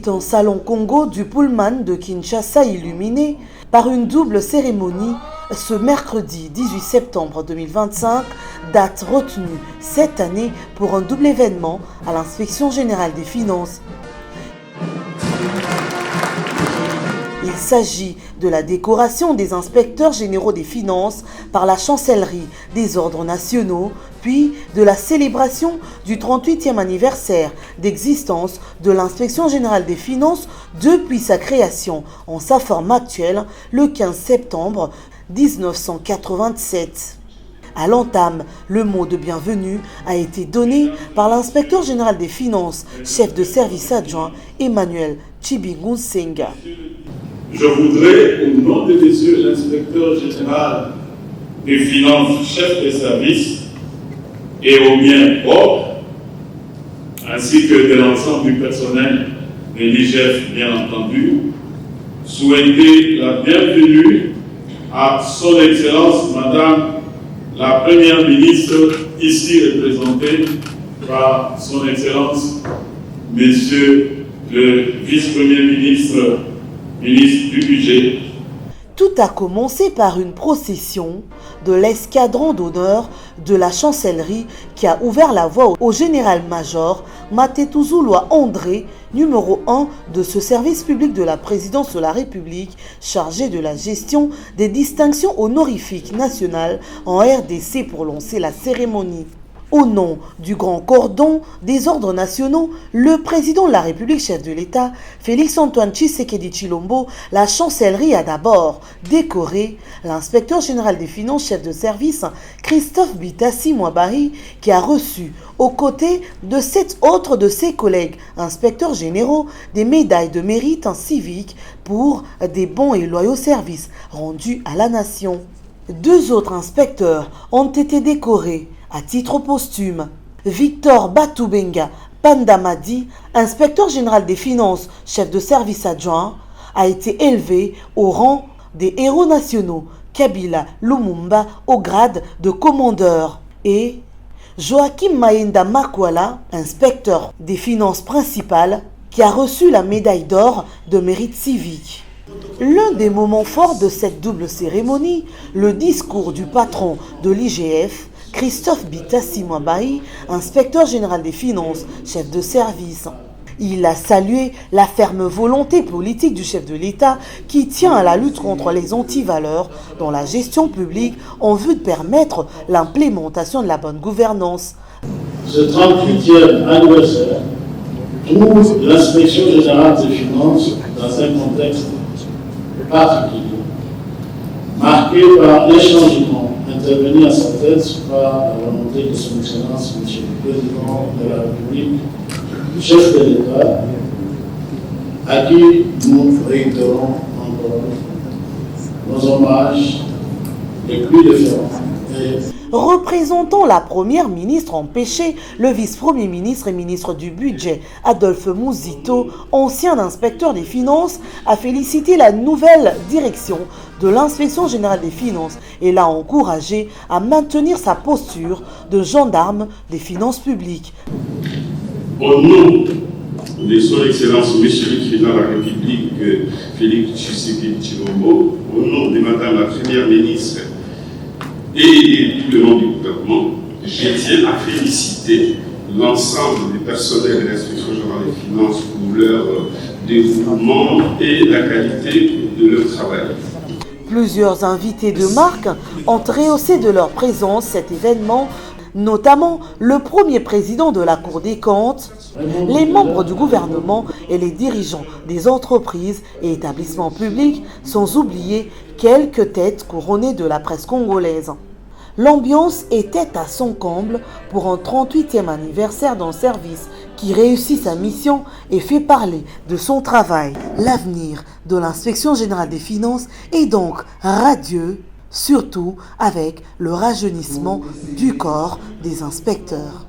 est un salon Congo du Pullman de Kinshasa illuminé par une double cérémonie ce mercredi 18 septembre 2025, date retenue cette année pour un double événement à l'Inspection générale des finances. Il s'agit de la décoration des inspecteurs généraux des finances par la chancellerie des ordres nationaux, puis de la célébration du 38e anniversaire d'existence de l'Inspection générale des finances depuis sa création en sa forme actuelle le 15 septembre 1987. À l'entame, le mot de bienvenue a été donné par l'inspecteur général des finances, chef de service adjoint Emmanuel Tshibingu-Senga. Je voudrais, au nom de monsieur l'inspecteur général des finances, chef de service, et au mien propre, ainsi que de l'ensemble du personnel de l'IGF, bien entendu, souhaiter la bienvenue à son Excellence, Madame la Première ministre, ici représentée par son Excellence, Monsieur le Vice-Premier ministre, ministre du Budget. Tout a commencé par une procession de l'escadron d'honneur de la chancellerie qui a ouvert la voie au général-major Matetuzulwa André, numéro 1 de ce service public de la présidence de la République, chargé de la gestion des distinctions honorifiques nationales en RDC pour lancer la cérémonie. Au nom du grand cordon des ordres nationaux, le président de la République, chef de l'État, Félix-Antoine Tshisekedi Tshilombo, la chancellerie a d'abord décoré l'inspecteur général des finances, chef de service, Christophe Bitassi Mwabari, qui a reçu, aux côtés de 7 autres de ses collègues inspecteurs généraux, des médailles de mérite civique pour des bons et loyaux services rendus à la nation. 2 autres inspecteurs ont été décorés à titre posthume. Victor Batoubenga Pandamadi, inspecteur général des finances, chef de service adjoint, a été élevé au rang des héros nationaux, Kabila Lumumba au grade de commandeur, et Joachim Maenda Makwala, inspecteur des finances principales, qui a reçu la médaille d'or de mérite civique. L'un des moments forts de cette double cérémonie, le discours du patron de l'IGF, Christophe Bitassi Mwabari, inspecteur général des finances, chef de service. Il a salué la ferme volonté politique du chef de l'État qui tient à la lutte contre les antivaleurs dans la gestion publique en vue de permettre l'implémentation de la bonne gouvernance. Ce 38e anniversaire trouve l'inspection générale des finances dans un contexte particulier, marqué par les changements intervenus à sa tête par la volonté de son Excellence, M. le Président de la République, chef de l'État, à qui nous réitérons encore nos hommages les plus déférents. Représentant la première ministre empêchée, le vice-premier ministre et ministre du Budget, Adolphe Mouzito, ancien inspecteur des finances, a félicité la nouvelle direction de l'inspection générale des finances et l'a encouragé à maintenir sa posture de gendarme des finances publiques. Au nom de son Excellence, Monsieur le Président de la République, Félix Tshisekedi Tshilombo, au nom de Madame la Première ministre, et tout le nom du gouvernement, je tiens à féliciter l'ensemble du personnel de l'inspection générale des finances pour leur dévouement et la qualité de leur travail. Plusieurs invités de marque ont rehaussé de leur présence cet événement, notamment le premier président de la Cour des comptes, les membres du gouvernement et les dirigeants des entreprises et établissements publics, sans oublier quelques têtes couronnées de la presse congolaise. L'ambiance était à son comble pour un 38e anniversaire d'un service qui réussit sa mission et fait parler de son travail. L'avenir de l'inspection générale des finances est donc radieux, surtout avec le rajeunissement du corps des inspecteurs.